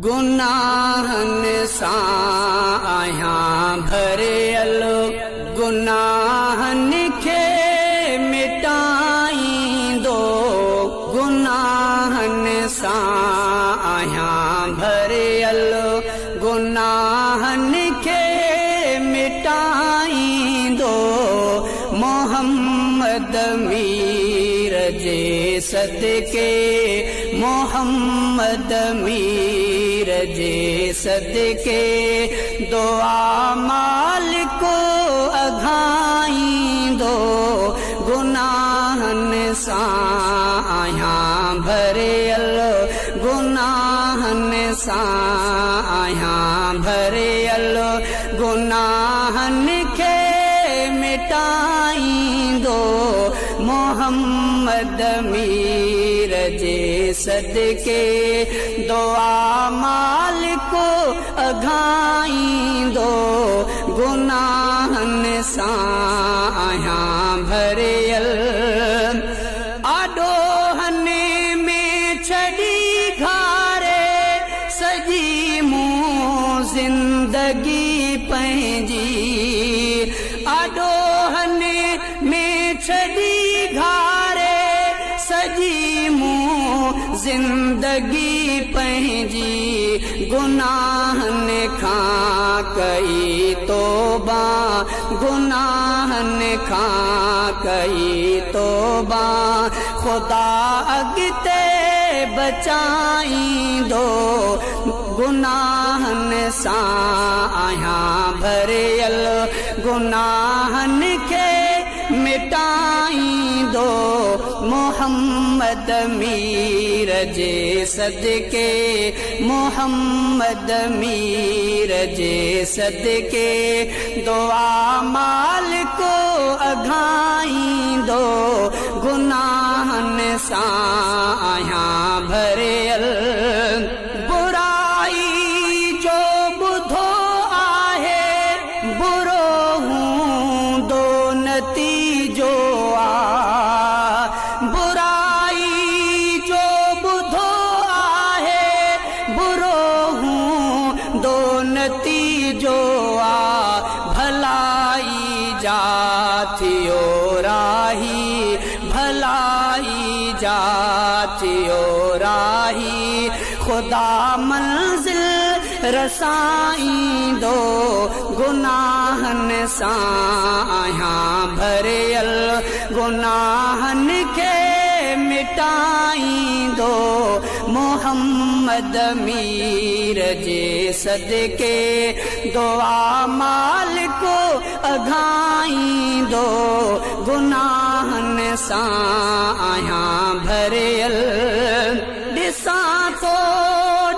गुनाहन सां आहियां भरियल, गुनाहन खे मिटाईंदो। गुनाहन सां आहियां भरियल, गुनाहन खे मिटाईंदो। मोहम्मद मीर जे सदके, मोहम्मद मीर जे सदके, दुआ मालिको अघाईंदो। गुनाहन सां आहियां भरियल, गुनाहन सां आहियां भरियल, गुनाहन खे मिटाईंदो। मोहम्मद मीर जे सदके, दुआ मालिको अघाईंदो। गुनाहन सां आहियां भरियल, आॾोहन में छॾी घारे सॼी मूं ज़िंदगी पंहिंजी। आॾोहन में छॾी घारे सॼी मूं ज़िंदगी पंहिंजी। गुनाहन खां कई तौबा, गुनाहन खां कई तौबा। ख़ुदा अॻिते बचाईंदो। गुनाहन सां आहियां भरियल, गुनाहन खे मिटाईंदो। मोहम्मद मीर जे सदके, मोहम्मद मीर जे सदके, दुआ मालिको अघाईंदो। गुनाहन सां आहियां भरियल, बुराई जो ॿुधो आहे बुरो हूंदो नतीजो आ। बुराई जो ॿुधो आहे बुरो हूंदो नतीजो आ। भलाई जा थियो राही, भलाई जा थियो राही। ख़ुदा मंज़िल रसाईंदो। गुनाहन सां आहियां भरियल, गुनाहन खे मिटाईंदो। मोहम्मद मीर जे सदके, दुआ मालिको अघाईंदो। गुनाहन सां आहियां भरियल, ॾिसां तो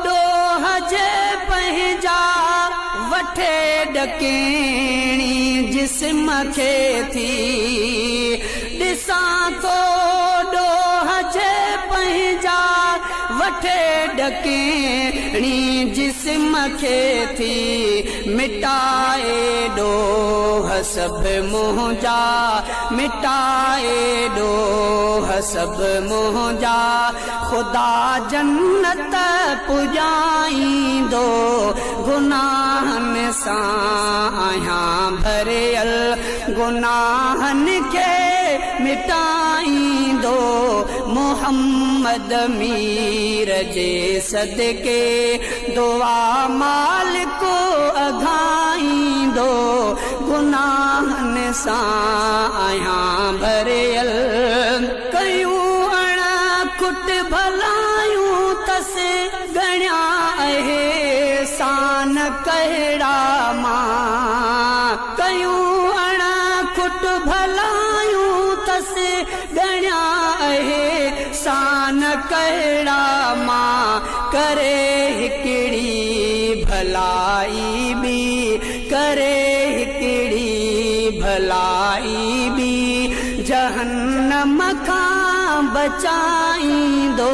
ॾोह जे पंहिंजा वठे ॾकेणी जिस्म खे थी। ॾिसां तो ॾोह जे पंहिंजा वठे ॾकेणी जिस्म खे थी। मिटाए ॾोह सभु मुंहिंजा, मिटाए ॾोह सभु मुंहिंजा। ख़ुदा जन्नत पुॼाईंदो। गुनाहन सां आहियां भरियल, गुनाहन खे मिटाईंदो। मोहम्मद मीर जे सदके, दुआ मालिको अघाईंदो। गुनाहन सां आहियां भरियल, कयूं अणखुट भलायूं तस गणिया अहसान कहिड़ा मां। कयूं अणखुट भलायूं तस गणिया अहसान कहिड़ा मां। करे हिकिड़ी भलाई बि, करे हिकिड़ी भलाई बि, जहन्नम खां बचाईंदो।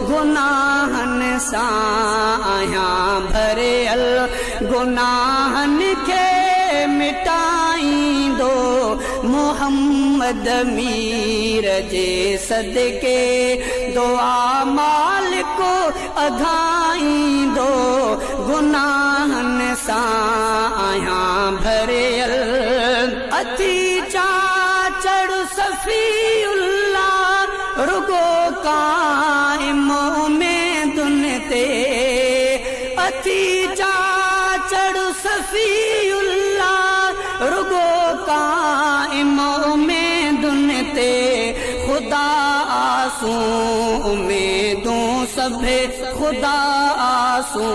गुनाहन सां आहियां भरियल, गुनाहन खे मिटाईंदो। मोहम्मद मीर जे सदके, दुआ मालिको अघाईंदो। आहियां भरियल अथी चाचड़ सफ़ीउल्लाह रुगो काइमो में दुन ते अथी चाचड़ सफ़ीउल्लाह रुगो काइमो में दुन ते खुदा आसूं उम्मीदूं सभे खुदा आसूं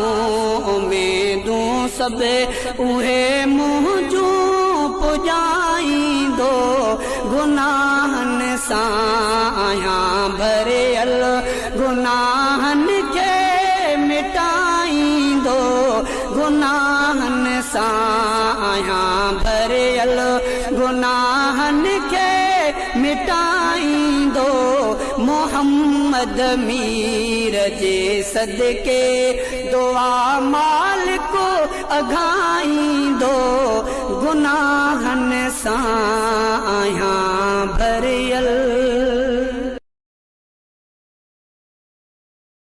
उम्मीदूं सभे उहे मुंहिंजूं पुॼाईंदो गुनाहनि सां आहियां भरियल गुनाहनि खे मिटाईंदो गुनाहनि सां आहियां भरियल गुनाहनि खे मिटाईंदो मोहम्मद मीर जे सदके दुआ मालिको अघाईंदो गुनाहनि सां आहियां